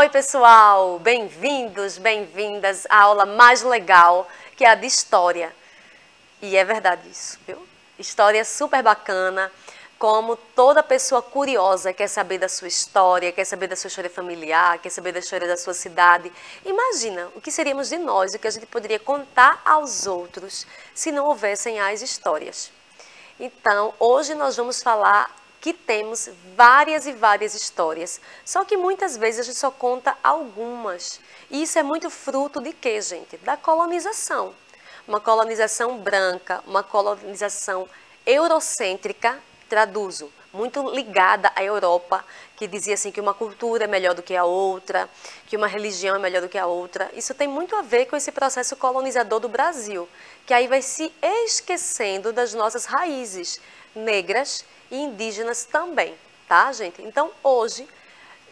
Oi, pessoal! Bem-vindos, bem-vindas à aula mais legal, que é a de História. E é verdade isso, viu? História super bacana, como toda pessoa curiosa quer saber da sua história, quer saber da sua história familiar, quer saber da história da sua cidade. Imagina o que seríamos de nós, o que a gente poderia contar aos outros se não houvessem as histórias. Então, hoje nós vamos falar que temos várias e várias histórias, só que muitas vezes a gente só conta algumas. E isso é muito fruto de quê, gente? Da colonização. Uma colonização branca, uma colonização eurocêntrica, traduzo, muito ligada à Europa, que dizia assim que uma cultura é melhor do que a outra, que uma religião é melhor do que a outra. Isso tem muito a ver com esse processo colonizador do Brasil, que aí vai se esquecendo das nossas raízes negras e indígenas também, tá, gente? Então, hoje,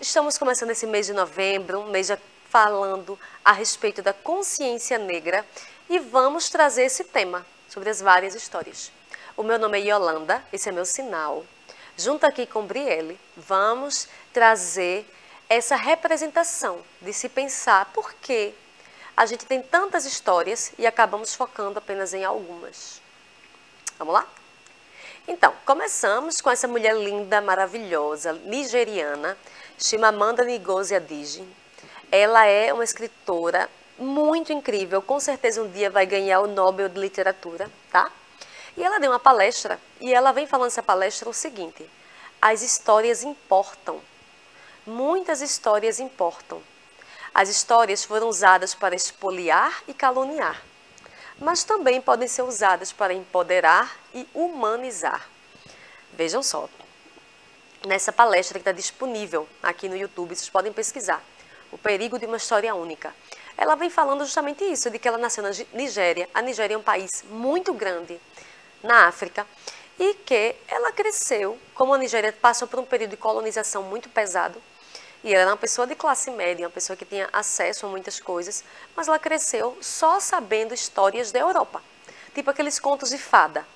estamos começando esse mês de novembro, um mês falando a respeito da consciência negra e vamos trazer esse tema sobre as várias histórias. O meu nome é Yolanda, esse é meu sinal. Junto aqui com Brielle, vamos trazer essa representação de se pensar por que a gente tem tantas histórias e acabamos focando apenas em algumas. Vamos lá? Então, começamos com essa mulher linda, maravilhosa, nigeriana, Chimamanda Ngozi Adichie. Ela é uma escritora muito incrível, com certeza um dia vai ganhar o Nobel de Literatura, tá? E ela deu uma palestra, e ela vem falando nessa palestra o seguinte: as histórias importam, muitas histórias importam. As histórias foram usadas para espoliar e caluniar, mas também podem ser usadas para empoderar e humanizar. Vejam só, nessa palestra que está disponível aqui no YouTube, vocês podem pesquisar, O Perigo de uma História Única. Ela vem falando justamente isso, de que ela nasceu na Nigéria. A Nigéria é um país muito grande na África e que ela cresceu, como a Nigéria passou por um período de colonização muito pesado, e ela era uma pessoa de classe média, uma pessoa que tinha acesso a muitas coisas, mas ela cresceu só sabendo histórias da Europa. Tipo aqueles contos de fada.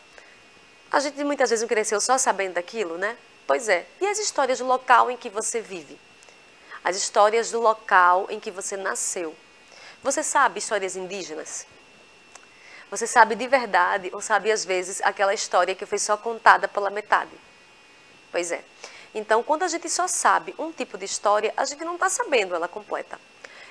A gente muitas vezes não cresceu só sabendo daquilo, né? Pois é. E as histórias do local em que você vive? As histórias do local em que você nasceu. Você sabe histórias indígenas? Você sabe de verdade ou sabe às vezes aquela história que foi só contada pela metade? Pois é. Então, quando a gente só sabe um tipo de história, a gente não está sabendo ela completa.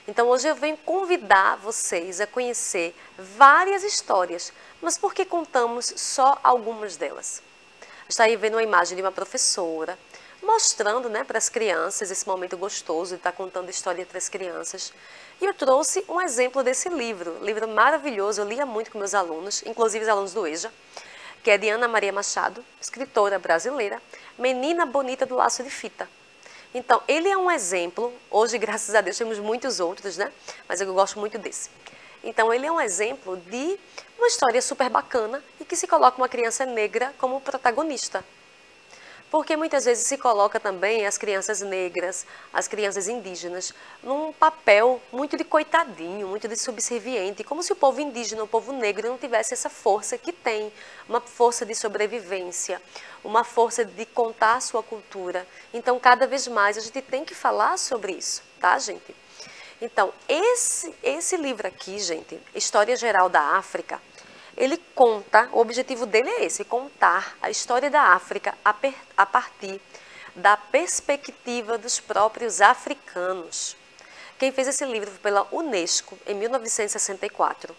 Então, hoje eu venho convidar vocês a conhecer várias histórias, mas por que contamos só algumas delas? Está aí vendo uma imagem de uma professora, mostrando, né, para as crianças esse momento gostoso de estar contando história para as crianças. E eu trouxe um exemplo desse livro maravilhoso, eu lia muito com meus alunos, inclusive os alunos do EJA, que é de Ana Maria Machado, escritora brasileira, Menina Bonita do Laço de Fita. Então, ele é um exemplo, hoje, graças a Deus, temos muitos outros, né? Mas eu gosto muito desse. Então, ele é um exemplo de uma história super bacana e que se coloca uma criança negra como protagonista. Porque muitas vezes se coloca também as crianças negras, as crianças indígenas, num papel muito de coitadinho, muito de subserviente, como se o povo indígena, o povo negro não tivesse essa força que tem, uma força de sobrevivência, uma força de contar a sua cultura. Então, cada vez mais a gente tem que falar sobre isso, tá, gente? Então, esse livro aqui, gente, História Geral da África, ele conta, o objetivo dele é esse, contar a história da África a partir da perspectiva dos próprios africanos. Quem fez esse livro foi pela Unesco, em 1964.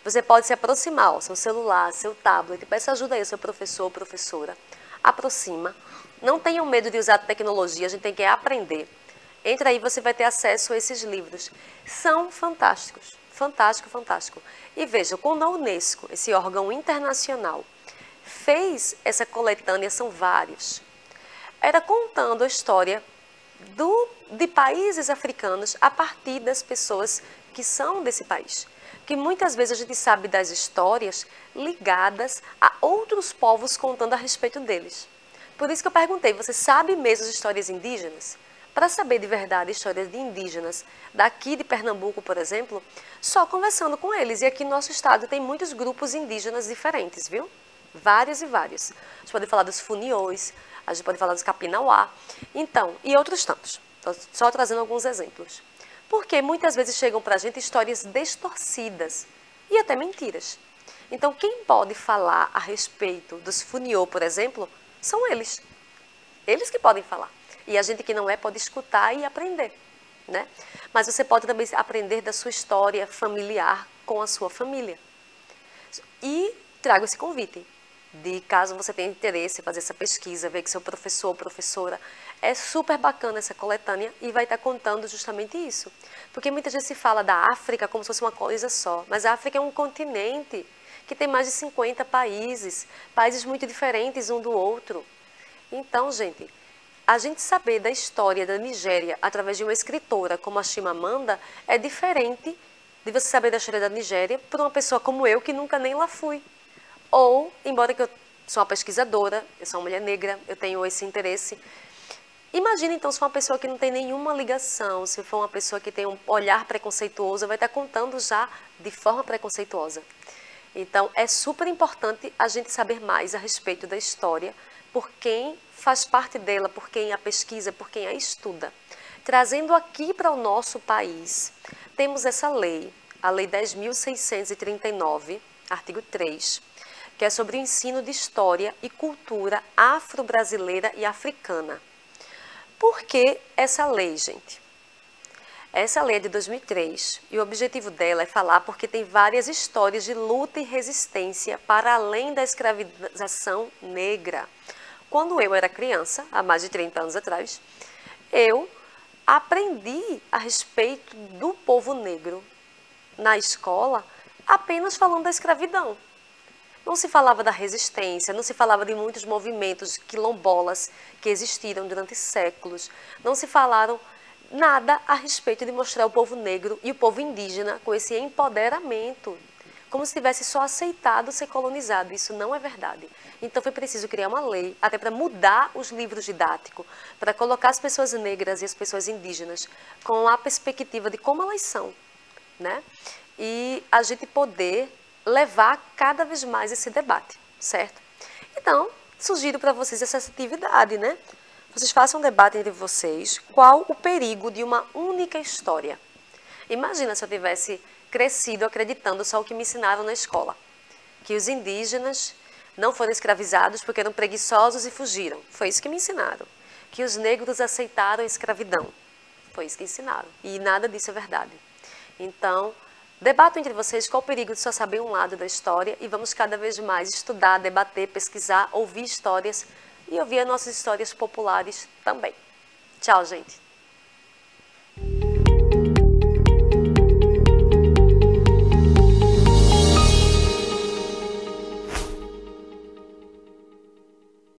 Você pode se aproximar, ó, seu celular, seu tablet, peça ajuda aí ao seu professor ou professora. Aproxima. Não tenham medo de usar tecnologia, a gente tem que aprender. Entra aí, você vai ter acesso a esses livros. São fantásticos. Fantástico, fantástico. E veja, quando a Unesco, esse órgão internacional, fez essa coletânea, são vários, era contando a história de países africanos a partir das pessoas que são desse país. Que muitas vezes a gente sabe das histórias ligadas a outros povos contando a respeito deles. Por isso que eu perguntei, você sabe mesmo as histórias indígenas? Para saber de verdade histórias de indígenas daqui de Pernambuco, por exemplo, só conversando com eles. E aqui no nosso estado tem muitos grupos indígenas diferentes, viu? Vários e vários. A gente pode falar dos funiôs, a gente pode falar dos capinauá, então, e outros tantos. Só trazendo alguns exemplos. Porque muitas vezes chegam para a gente histórias distorcidas e até mentiras. Então, quem pode falar a respeito dos funiô, por exemplo, são eles. Eles que podem falar. E a gente que não é pode escutar e aprender, né? Mas você pode também aprender da sua história familiar com a sua família. E trago esse convite de caso você tenha interesse em fazer essa pesquisa, ver que seu professor ou professora, é super bacana essa coletânea e vai estar contando justamente isso. Porque muitas vezes se fala da África como se fosse uma coisa só, mas a África é um continente que tem mais de 50 países, países muito diferentes um do outro. Então, gente, a gente saber da história da Nigéria através de uma escritora como a Chimamanda é diferente de você saber da história da Nigéria por uma pessoa como eu que nunca nem lá fui. Ou, embora que eu sou uma pesquisadora, eu sou uma mulher negra, eu tenho esse interesse. Imagina então se for uma pessoa que não tem nenhuma ligação, se for uma pessoa que tem um olhar preconceituoso, vai estar contando já de forma preconceituosa. Então, é super importante a gente saber mais a respeito da história, por quem faz parte dela, por quem a pesquisa, por quem a estuda. Trazendo aqui para o nosso país, temos essa lei, a Lei 10.639, artigo 3, que é sobre o ensino de história e cultura afro-brasileira e africana. Por que essa lei, gente? Essa lei é de 2003 e o objetivo dela é falar porque tem várias histórias de luta e resistência para além da escravização negra. Quando eu era criança, há mais de 30 anos atrás, eu aprendi a respeito do povo negro na escola apenas falando da escravidão. Não se falava da resistência, não se falava de muitos movimentos quilombolas que existiram durante séculos. Não se falaram nada a respeito de mostrar o povo negro e o povo indígena com esse empoderamento, como se tivesse só aceitado ser colonizado. Isso não é verdade. Então foi preciso criar uma lei, até para mudar os livros didáticos, para colocar as pessoas negras e as pessoas indígenas com a perspectiva de como elas são, né? E a gente poder levar cada vez mais esse debate, certo? Então, sugiro para vocês essa atividade, né? Vocês façam um debate entre vocês, qual o perigo de uma única história. Imagina se eu tivesse crescido acreditando só o que me ensinaram na escola, que os indígenas não foram escravizados porque eram preguiçosos e fugiram. Foi isso que me ensinaram. Que os negros aceitaram a escravidão. Foi isso que ensinaram. E nada disso é verdade. Então, debatam entre vocês qual o perigo de só saber um lado da história e vamos cada vez mais estudar, debater, pesquisar, ouvir histórias e ouvir as nossas histórias populares também. Tchau, gente!